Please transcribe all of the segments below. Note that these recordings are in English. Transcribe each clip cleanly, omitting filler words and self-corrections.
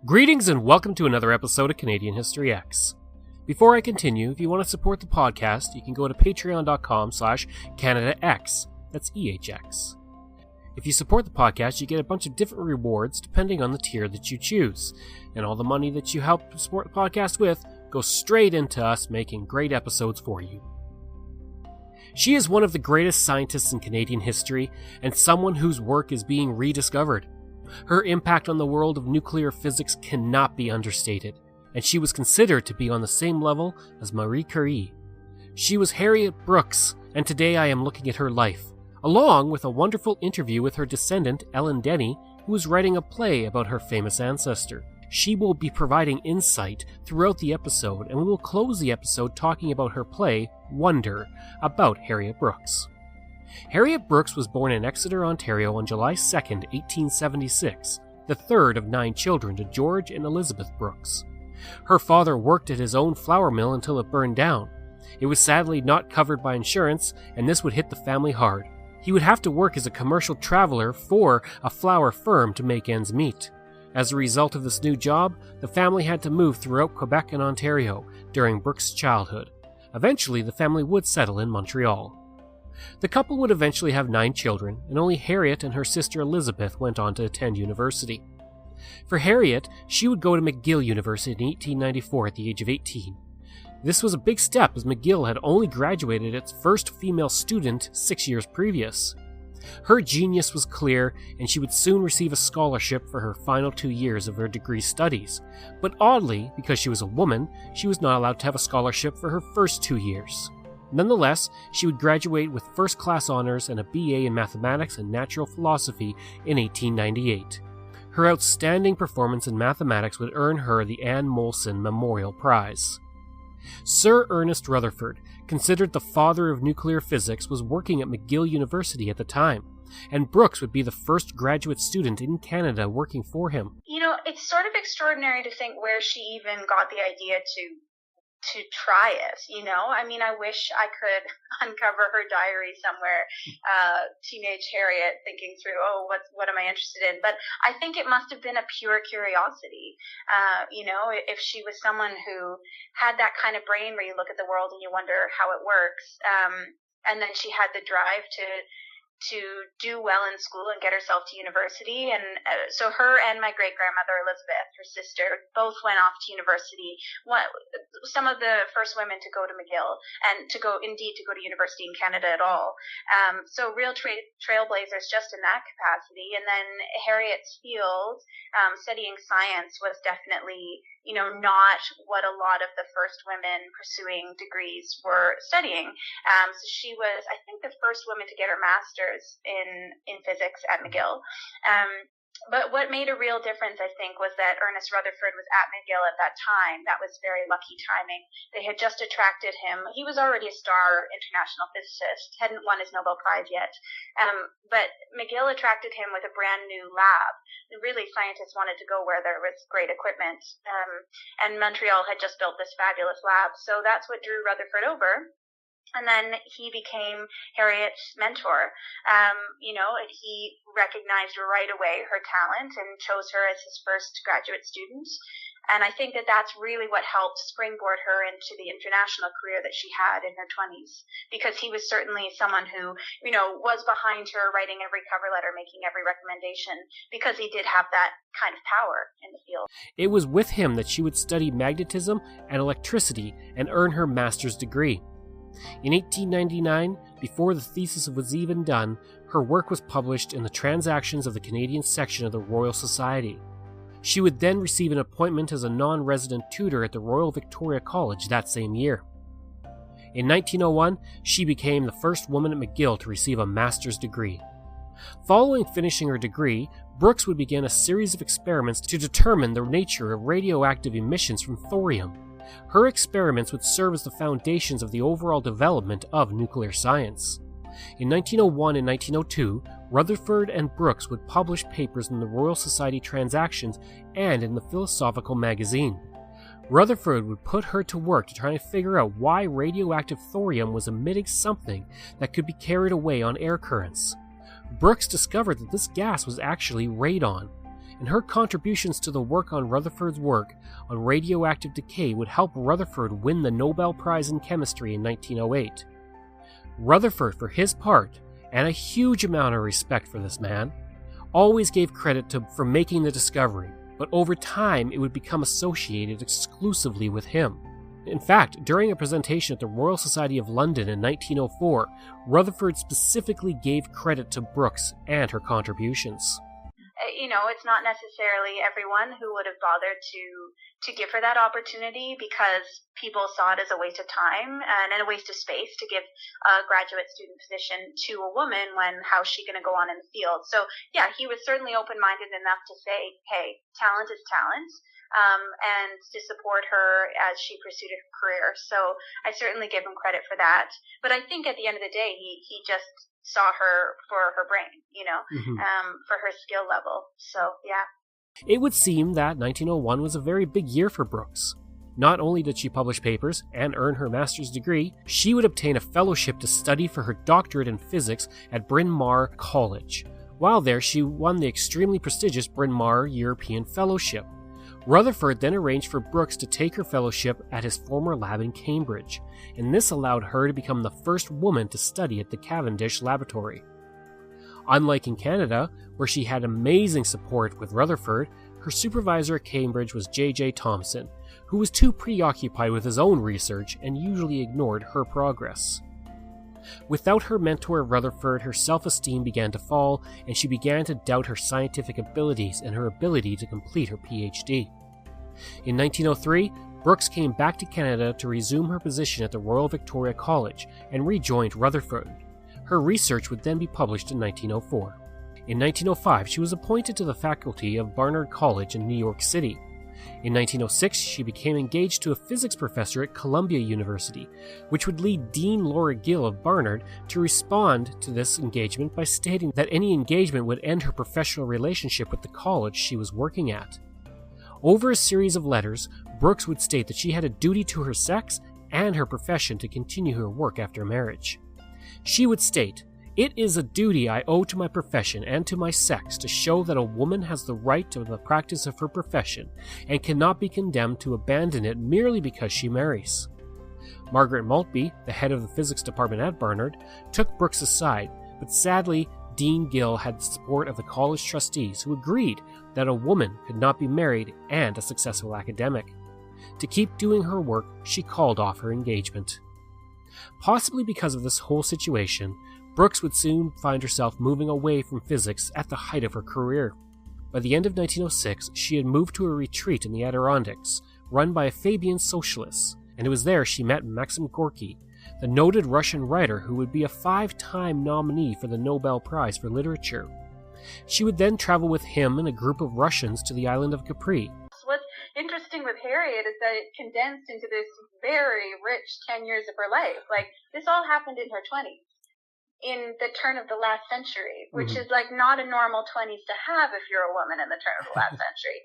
Greetings and welcome to another episode of Canadian History X. Before I continue, if you want to support the podcast, you can go to patreon.com/CanadaX. That's EHX. If you support the podcast, you get a bunch of different rewards depending on the tier that you choose. And all the money that you help support the podcast with goes straight into us making great episodes for you. She is one of the greatest scientists in Canadian history and someone whose work is being rediscovered. Her impact on the world of nuclear physics cannot be understated, and she was considered to be on the same level as Marie Curie. She was Harriet Brooks, and today I am looking at her life, along with a wonderful interview with her descendant, Denny, who is writing a play about her famous ancestor. She will be providing insight throughout the episode, and we will close the episode talking about her play, Wonder, about Harriet Brooks. Harriet Brooks was born in Exeter, Ontario on July 2, 1876, the third of 9 children to George and Elizabeth Brooks. Her father worked at his own flour mill until it burned down. It was sadly not covered by insurance, and this would hit the family hard. He would have to work as a commercial traveler for a flour firm to make ends meet. As a result of this new job, the family had to move throughout Quebec and Ontario during Brooks' childhood. Eventually, the family would settle in Montreal. The couple would eventually have 9 children, and only Harriet and her sister Elizabeth went on to attend university. For Harriet, she would go to McGill University in 1894 at the age of 18. This was a big step as McGill had only graduated its first female student 6 years previous. Her genius was clear, and she would soon receive a scholarship for her final 2 years of her degree studies. But oddly, because she was a woman, she was not allowed to have a scholarship for her first 2 years. Nonetheless, she would graduate with first-class honors and a BA in mathematics and natural philosophy in 1898. Her outstanding performance in mathematics would earn her the Anne Molson Memorial Prize. Sir Ernest Rutherford, considered the father of nuclear physics, was working at McGill University at the time, and Brooks would be the first graduate student in Canada working for him. You know, it's sort of extraordinary to think where she even got the idea to try it, you know? I mean, I wish I could uncover her diary somewhere, teenage Harriet thinking through, what am I interested in? But I think it must have been a pure curiosity, you know, if she was someone who had that kind of brain where you look at the world and you wonder how it works, and then she had the drive to do well in school and get herself to university. And so her and my great-grandmother Elizabeth, her sister, both went off to university. Some of the first women to go to McGill and to go university in Canada at all. So real trailblazers just in that capacity. And then Harriet's field, studying science, was definitely, you know, not what a lot of the first women pursuing degrees were studying. So she was, I think, the first woman to get her master's in physics at McGill. But what made a real difference, I think, was that Ernest Rutherford was at McGill at that time. That was very lucky timing. They had just attracted him. He was already a star international physicist, hadn't won his Nobel Prize yet. But McGill attracted him with a brand new lab. Really, scientists wanted to go where there was great equipment. And Montreal had just built this fabulous lab. So that's what drew Rutherford over. And then he became Harriet's mentor. You know, he recognized right away her talent and chose her as his first graduate student. And I think that that's really what helped springboard her into the international career that she had in her 20s, because he was certainly someone who, you know, was behind her, writing every cover letter, making every recommendation, because he did have that kind of power in the field. It was with him that she would study magnetism and electricity and earn her master's degree. In 1899, before the thesis was even done, her work was published in the Transactions of the Canadian section of the Royal Society. She would then receive an appointment as a non-resident tutor at the Royal Victoria College that same year. In 1901, she became the first woman at McGill to receive a master's degree. Following finishing her degree, Brooks would begin a series of experiments to determine the nature of radioactive emissions from thorium. Her experiments would serve as the foundations of the overall development of nuclear science. In 1901 and 1902, Rutherford and Brooks would publish papers in the Royal Society Transactions and in the Philosophical Magazine. Rutherford would put her to work to try and figure out why radioactive thorium was emitting something that could be carried away on air currents. Brooks discovered that this gas was actually radon, and her contributions to the work on Rutherford's work on radioactive decay would help Rutherford win the Nobel Prize in Chemistry in 1908. Rutherford, for his part, and a huge amount of respect for this man, always gave credit for making the discovery, but over time it would become associated exclusively with him. In fact, during a presentation at the Royal Society of London in 1904, Rutherford specifically gave credit to Brooks and her contributions. It's not necessarily everyone who would have bothered to give her that opportunity, because people saw it as a waste of time and a waste of space to give a graduate student position to a woman when how's she going to go on in the field. So yeah, he was certainly open-minded enough to say, hey, talent is talent, and to support her as she pursued her career. So I certainly give him credit for that. But I think at the end of the day, he just saw her for her brain, for her skill level. So, yeah. It would seem that 1901 was a very big year for Brooks. Not only did she publish papers and earn her master's degree, she would obtain a fellowship to study for her doctorate in physics at Bryn Mawr College. While there, she won the extremely prestigious Bryn Mawr European Fellowship. Rutherford then arranged for Brooks to take her fellowship at his former lab in Cambridge, and this allowed her to become the first woman to study at the Cavendish Laboratory. Unlike in Canada, where she had amazing support with Rutherford, her supervisor at Cambridge was J.J. Thomson, who was too preoccupied with his own research and usually ignored her progress. Without her mentor Rutherford, her self-esteem began to fall, and she began to doubt her scientific abilities and her ability to complete her PhD. In 1903, Brooks came back to Canada to resume her position at the Royal Victoria College and rejoined Rutherford. Her research would then be published in 1904. In 1905, she was appointed to the faculty of Barnard College in New York City. In 1906, she became engaged to a physics professor at Columbia University, which would lead Dean Laura Gill of Barnard to respond to this engagement by stating that any engagement would end her professional relationship with the college she was working at. Over a series of letters, Brooks would state that she had a duty to her sex and her profession to continue her work after marriage. She would state, "It is a duty I owe to my profession and to my sex to show that a woman has the right to the practice of her profession and cannot be condemned to abandon it merely because she marries." Margaret Maltby, the head of the physics department at Barnard, took Brooks aside, but sadly, Dean Gill had the support of the college trustees who agreed that a woman could not be married and a successful academic. To keep doing her work, she called off her engagement. Possibly because of this whole situation, Brooks would soon find herself moving away from physics at the height of her career. By the end of 1906, she had moved to a retreat in the Adirondacks, run by a Fabian socialist, and it was there she met Maxim Gorky, the noted Russian writer who would be a 5-time nominee for the Nobel Prize for Literature. She would then travel with him and a group of Russians to the island of Capri. What's interesting with Harriet is that it condensed into this very rich 10 years of her life. Like, this all happened in her 20s. In the turn of the last century, which is like not a normal 20s to have if you're a woman in the turn of the last century.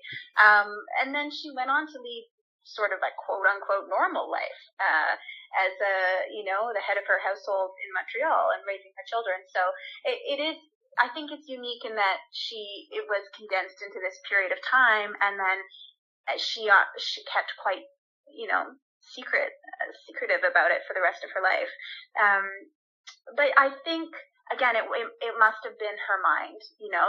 And then she went on to lead sort of like quote unquote normal life as the head of her household in Montreal and raising her children. So it is, I think it's unique in that it was condensed into this period of time, and then she kept quite secretive about it for the rest of her life. But I think, again, it must have been her mind,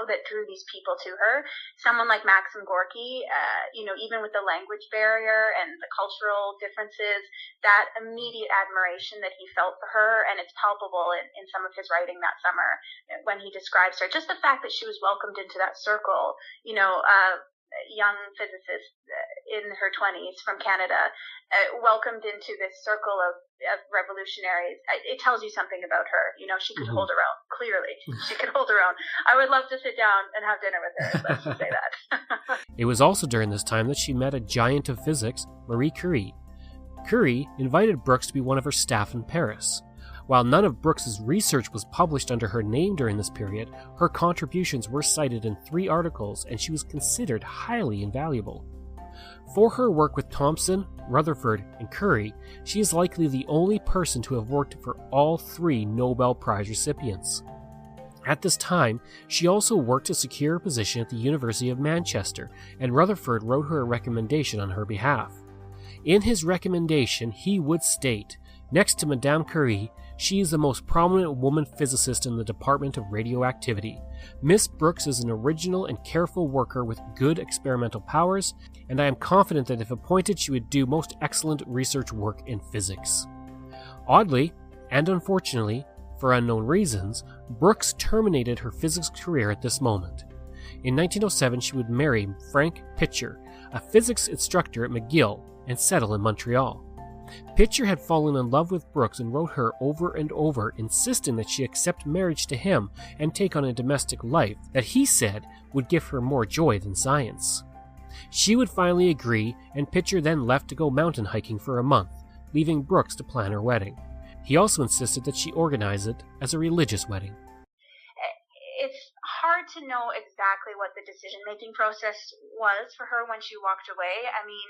that drew these people to her. Someone like Maxim Gorky, even with the language barrier and the cultural differences, that immediate admiration that he felt for her, and it's palpable in some of his writing that summer when he describes her. Just the fact that she was welcomed into that circle, young physicist in her 20s from Canada, welcomed into this circle of revolutionaries. It tells you something about her. She could hold her own. Clearly, she could hold her own. I would love to sit down and have dinner with her. Let's just say that. It was also during this time that she met a giant of physics, Marie Curie. Curie invited Brooks to be one of her staff in Paris. While none of Brooks's research was published under her name during this period, her contributions were cited in 3 articles, and she was considered highly invaluable. For her work with Thomson, Rutherford, and Curie, she is likely the only person to have worked for all 3 Nobel Prize recipients. At this time, she also worked to secure a position at the University of Manchester, and Rutherford wrote her a recommendation on her behalf. In his recommendation, he would state, "Next to Madame Curie, she is the most prominent woman physicist in the Department of Radioactivity. Miss Brooks is an original and careful worker with good experimental powers, and I am confident that if appointed, she would do most excellent research work in physics." Oddly, and unfortunately, for unknown reasons, Brooks terminated her physics career at this moment. In 1907, she would marry Frank Pitcher, a physics instructor at McGill, and settle in Montreal. Pitcher had fallen in love with Brooks and wrote her over and over, insisting that she accept marriage to him and take on a domestic life that he said would give her more joy than science. She would finally agree, and Pitcher then left to go mountain hiking for a month, leaving Brooks to plan her wedding. He also insisted that she organize it as a religious wedding. It's hard to know exactly what the decision-making process was for her when she walked away. I mean,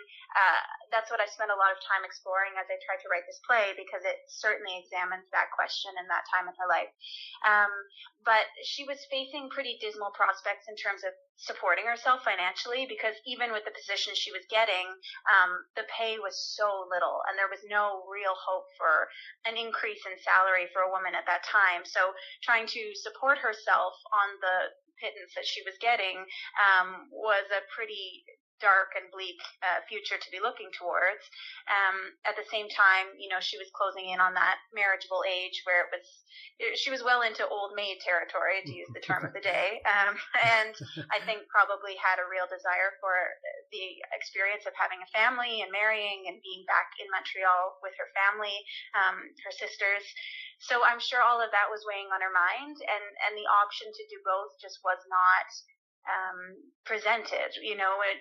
that's what I spent a lot of time exploring as I tried to write this play, because it certainly examines that question in that time in her life. But she was facing pretty dismal prospects in terms of supporting herself financially, because even with the position she was getting, the pay was so little, and there was no real hope for an increase in salary for a woman at that time. So trying to support herself on the pittance that she was getting was a pretty dark and bleak future to be looking towards. At the same time, she was closing in on that marriageable age where she was well into old maid territory, to use the term of the day, and I think probably had a real desire for the experience of having a family and marrying and being back in Montreal with her family, her sisters. So I'm sure all of that was weighing on her mind, and the option to do both just was not presented,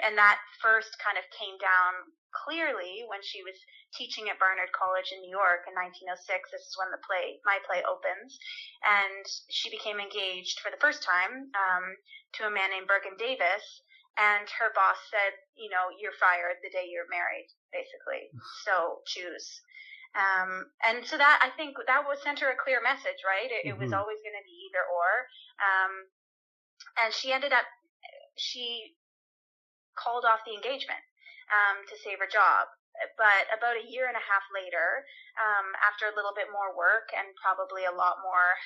and that first kind of came down clearly when she was teaching at Barnard College in New York in 1906. This is when my play opens, and she became engaged for the first time to a man named Bergen Davis, and her boss said, "You're fired the day you're married, basically, so choose." And so that, I think, that was sent her a clear message, right? It was always going to be either or. And she called off the engagement to save her job. But about a year and a half later, after a little bit more work and probably a lot more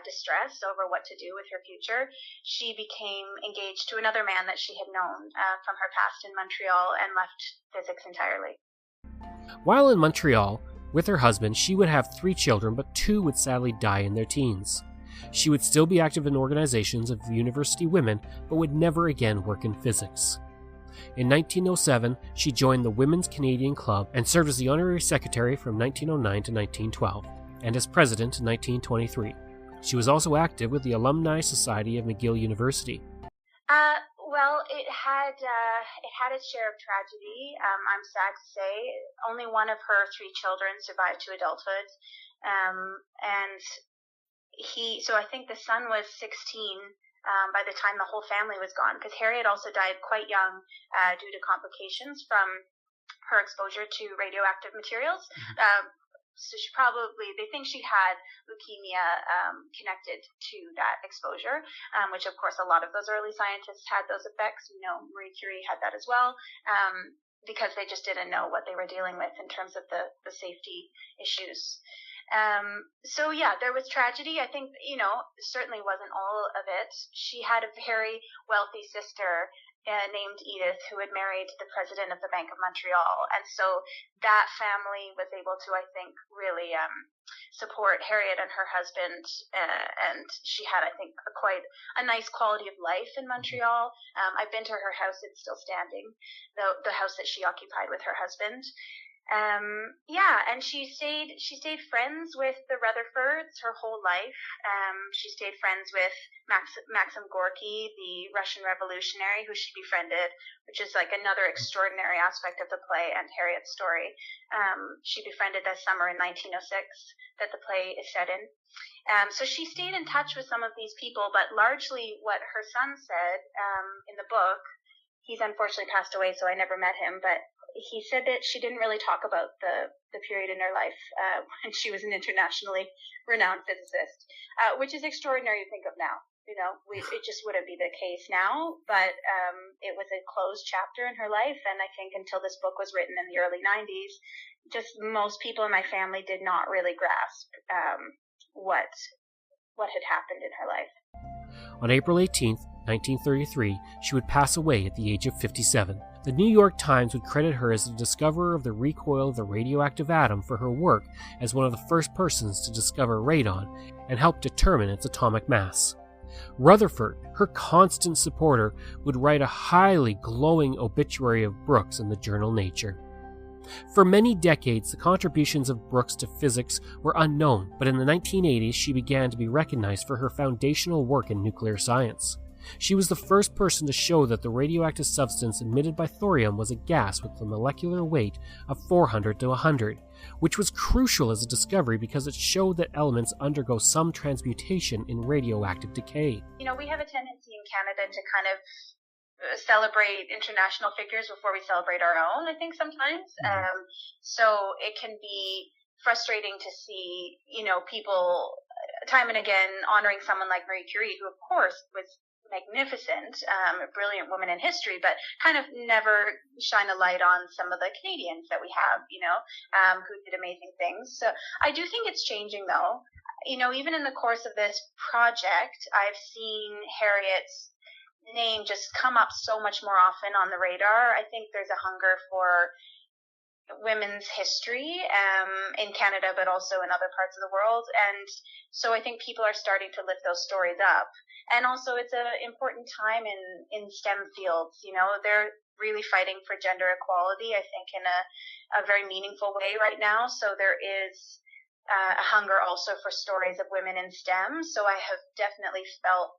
distress over what to do with her future, she became engaged to another man that she had known from her past in Montreal, and left physics entirely. While in Montreal, with her husband, she would have 3 children, but 2 would sadly die in their teens. She would still be active in organizations of university women, but would never again work in physics. In 1907, she joined the Women's Canadian Club and served as the honorary secretary from 1909 to 1912, and as president in 1923. She was also active with the Alumni Society of McGill University. Well, it had its share of tragedy. I'm sad to say, only one of her 3 children survived to adulthood, and so I think the son was 16 by the time the whole family was gone, because Harriet also died quite young due to complications from her exposure to radioactive materials. So they think she had leukemia connected to that exposure, which of course a lot of those early scientists had those effects. Marie Curie had that as well, because they just didn't know what they were dealing with in terms of the safety issues. So yeah, there was tragedy. I think, certainly wasn't all of it. She had a very wealthy sister named Edith, who had married the president of the Bank of Montreal. And so that family was able to, I think, really support Harriet and her husband. And she had, I think, quite a nice quality of life in Montreal. I've been to her house. It's still standing, the house that she occupied with her husband. And she stayed friends with the Rutherfords her whole life. She stayed friends with Maxim Gorky, the Russian revolutionary, who she befriended, which is like another extraordinary aspect of the play and Harriet's story. She befriended that summer in 1906 that the play is set in. So she stayed in touch with some of these people, but largely what her son said in the book, he's unfortunately passed away, so I never met him, but he said that she didn't really talk about the period in her life when she was an internationally renowned physicist, which is extraordinary to think of now. It just wouldn't be the case now, but it was a closed chapter in her life, and I think until this book was written in the early 90s, just most people in my family did not really grasp what had happened in her life. On April 18th, 1933, she would pass away at the age of 57. The New York Times would credit her as the discoverer of the recoil of the radioactive atom for her work as one of the first persons to discover radon and help determine its atomic mass. Rutherford, her constant supporter, would write a highly glowing obituary of Brooks in the journal Nature. For many decades, the contributions of Brooks to physics were unknown, but in the 1980s she began to be recognized for her foundational work in nuclear science. She was the first person to show that the radioactive substance emitted by thorium was a gas with a molecular weight of 400 to 100, which was crucial as a discovery because it showed that elements undergo some transmutation in radioactive decay. We have a tendency in Canada to kind of celebrate international figures before we celebrate our own, I think, sometimes. So it can be frustrating to see, people time and again honoring someone like Marie Curie, who of course was magnificent, a brilliant woman in history, but kind of never shine a light on some of the Canadians that we have, who did amazing things. So I do think it's changing, though. Even in the course of this project, I've seen Harriet's name just come up so much more often on the radar. I think there's a hunger for women's history in Canada, but also in other parts of the world. And so I think people are starting to lift those stories up. And also it's an important time in STEM fields. They're really fighting for gender equality, I think, in a very meaningful way right now. So there is a hunger also for stories of women in STEM. So I have definitely felt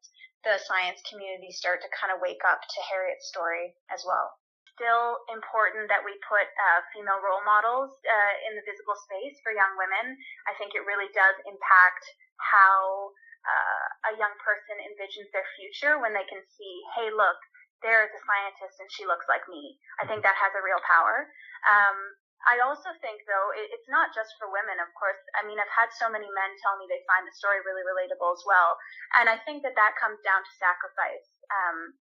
the science community start to kind of wake up to Harriet's story as well. Still important that we put female role models in the physical space for young women. I think it really does impact how a young person envisions their future when they can see, hey, look, there is a scientist and she looks like me. I think that has a real power. I also think, though, it's not just for women, of course. I mean, I've had so many men tell me they find the story really relatable as well. And I think that comes down to sacrifice.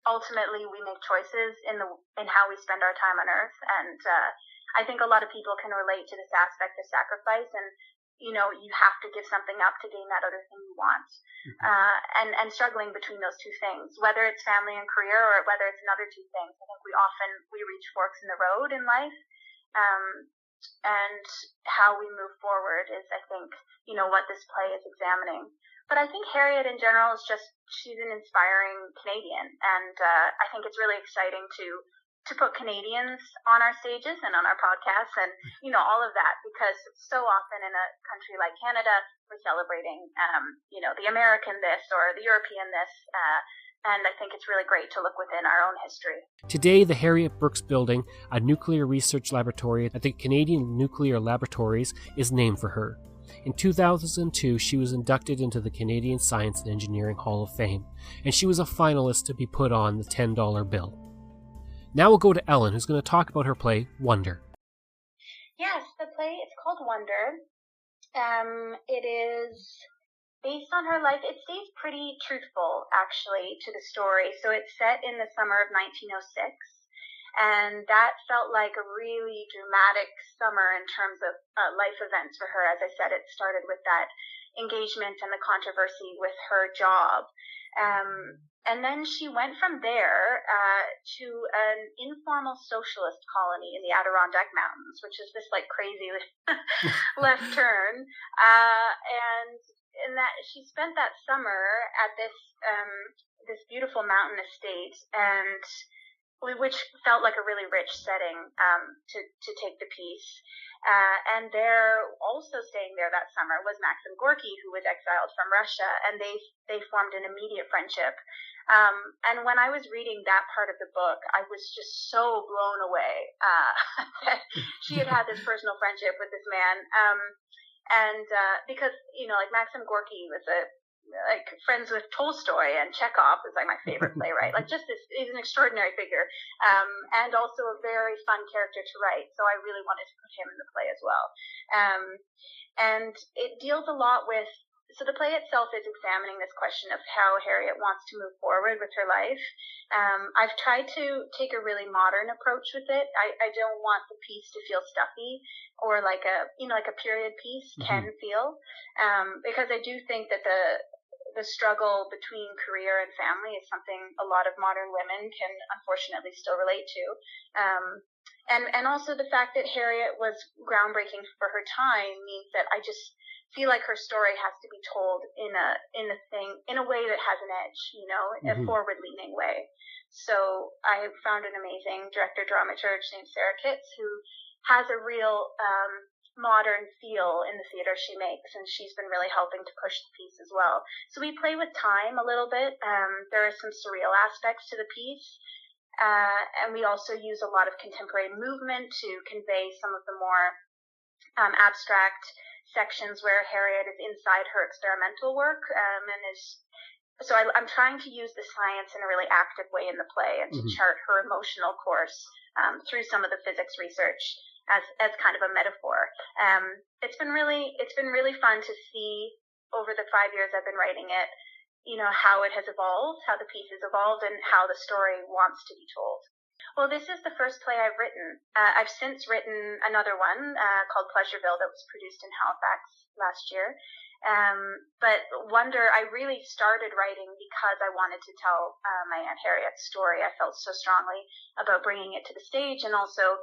Ultimately, we make choices in how we spend our time on Earth. And I think a lot of people can relate to this aspect of sacrifice. And, you have to give something up to gain that other thing you want. And struggling between those two things, whether it's family and career or whether it's another two things. I think we reach forks in the road in life. And how we move forward is, I think, what this play is examining. But I think Harriet in general she's an inspiring Canadian. And I think it's really exciting to put Canadians on our stages and on our podcasts and, all of that, because so often in a country like Canada, we're celebrating, the American this or the European this, and I think it's really great to look within our own history. Today, the Harriet Brooks Building, a nuclear research laboratory at the Canadian Nuclear Laboratories, is named for her. In 2002, she was inducted into the Canadian Science and Engineering Hall of Fame, and she was a finalist to be put on the $10 bill. Now we'll go to Ellen, who's going to talk about her play, Wonder. Yes, the play is called Wonder. It is based on her life. It stays pretty truthful, actually, to the story. So it's set in the summer of 1906, and that felt like a really dramatic summer in terms of life events for her. As I said, it started with that engagement and the controversy with her job. And then she went from there to an informal socialist colony in the Adirondack Mountains, which is this like crazy left turn. And that she spent that summer at this beautiful mountain estate, and which felt like a really rich setting to take the piece. And there, also staying there that summer, was Maxim Gorky, who was exiled from Russia, and they formed an immediate friendship. And when I was reading that part of the book, I was just so blown away that she had this personal friendship with this man. And because, like Maxim Gorky was a like friends with Tolstoy, and Chekhov is like my favorite playwright. Like just this, he's an extraordinary figure, and also a very fun character to write. So I really wanted to put him in the play as well. And it deals a lot with, so the play itself is examining this question of how Harriet wants to move forward with her life. I've tried to take a really modern approach with it. I don't want the piece to feel stuffy or like a period piece can feel, because I do think that the struggle between career and family is something a lot of modern women can unfortunately still relate to. And also the fact that Harriet was groundbreaking for her time means that I just feel like her story has to be told in a way that has an edge, a forward-leaning way. So I found an amazing director-dramaturg named Sarah Kitts who has a real modern feel in the theater she makes, and she's been really helping to push the piece as well. So we play with time a little bit. There are some surreal aspects to the piece, and we also use a lot of contemporary movement to convey some of the more abstract sections where Harriet is inside her experimental work, so I'm trying to use the science in a really active way in the play and to chart her emotional course through some of the physics research as kind of a metaphor. It's been really fun to see over the 5 years I've been writing it, how it has evolved, how the piece has evolved, and how the story wants to be told. Well, this is the first play I've written. I've since written another one called Pleasureville that was produced in Halifax last year. But Wonder, I really started writing because I wanted to tell my Aunt Harriet's story. I felt so strongly about bringing it to the stage, and also,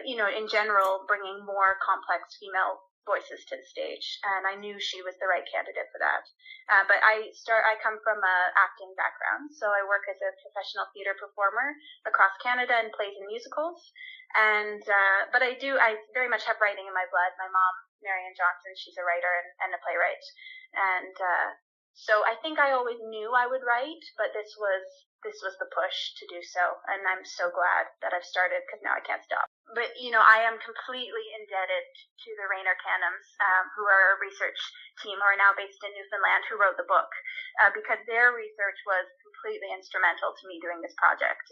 in general, bringing more complex female voices to the stage. And I knew she was the right candidate for that. But I come from an acting background, so I work as a professional theater performer across Canada in plays and musicals. And but I very much have writing in my blood. My mom, Marian Johnson, she's a writer and a playwright. And so I think I always knew I would write, but this was the push to do so, and I'm so glad that I've started, because now I can't stop. But I am completely indebted to the Rainer Canhams, who are a research team who are now based in Newfoundland, who wrote the book, because their research was completely instrumental to me doing this project.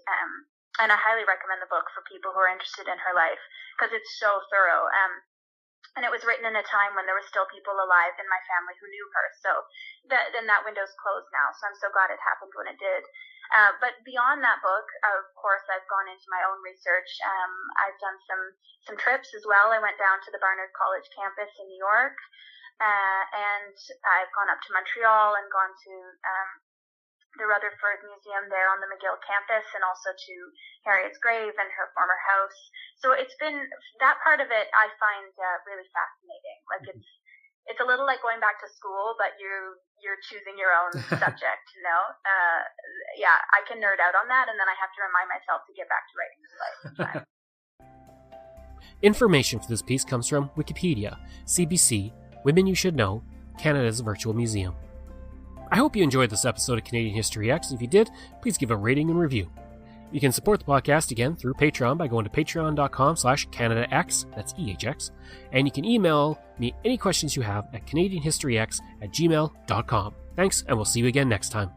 And I highly recommend the book for people who are interested in her life, because it's so thorough. And it was written in a time when there were still people alive in my family who knew her. So then that window's closed now. So I'm so glad it happened when it did. But beyond that book, of course, I've gone into my own research. I've done some trips as well. I went down to the Barnard College campus in New York, and I've gone up to Montreal and gone to the Rutherford Museum there on the McGill campus, and also to Harriet's grave and her former house. So it's been, that part of it I find really fascinating. Like it's a little like going back to school, but you're choosing your own subject, Yeah, I can nerd out on that, and then I have to remind myself to get back to writing this life sometime. Information for this piece comes from Wikipedia, CBC, Women You Should Know, Canada's Virtual Museum. I hope you enjoyed this episode of Canadian History X. If you did, please give a rating and review. You can support the podcast again through Patreon by going to patreon.com/CanadaX, that's EHX, and you can email me any questions you have at CanadianHistoryX@gmail.com. Thanks, and we'll see you again next time.